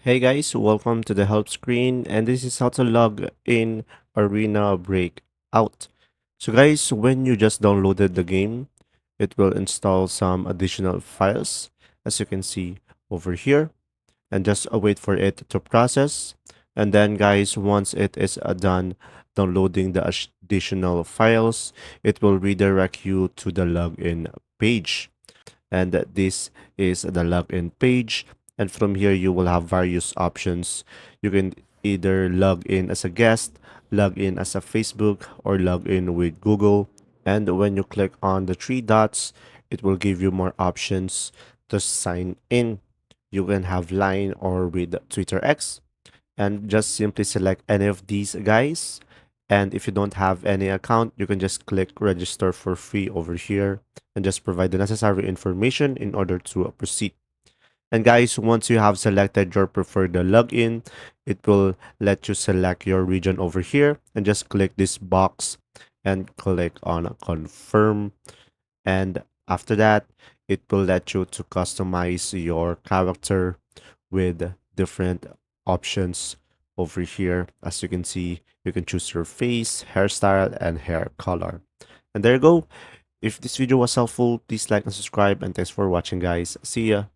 Hey guys, welcome to the help screen, and this is how to log in Arena Breakout. So guys, when you just downloaded the game, it will install some additional files as you can see over here, and just wait for it to process. And then guys, once it is done downloading the additional files, it will redirect you to the login page, and this is the login page, and from here you will have various options. You can either log in as a guest, log in as a Facebook, or log in with Google. And when you click on the three dots, it will give you more options to sign in. You can have Line or with Twitter X, and just simply select any of these guys. And if you don't have any account, you can just click register for free over here and just provide the necessary information in order to proceed. And guys, once you have selected your preferred login, it will let you select your region over here and just click this box and click on confirm. And after that, it will let you to customize your character with different options over here. As you can see, you can choose your face, hairstyle, and hair color. And there you go. If this video was helpful, please like and subscribe, and thanks for watching guys. See ya.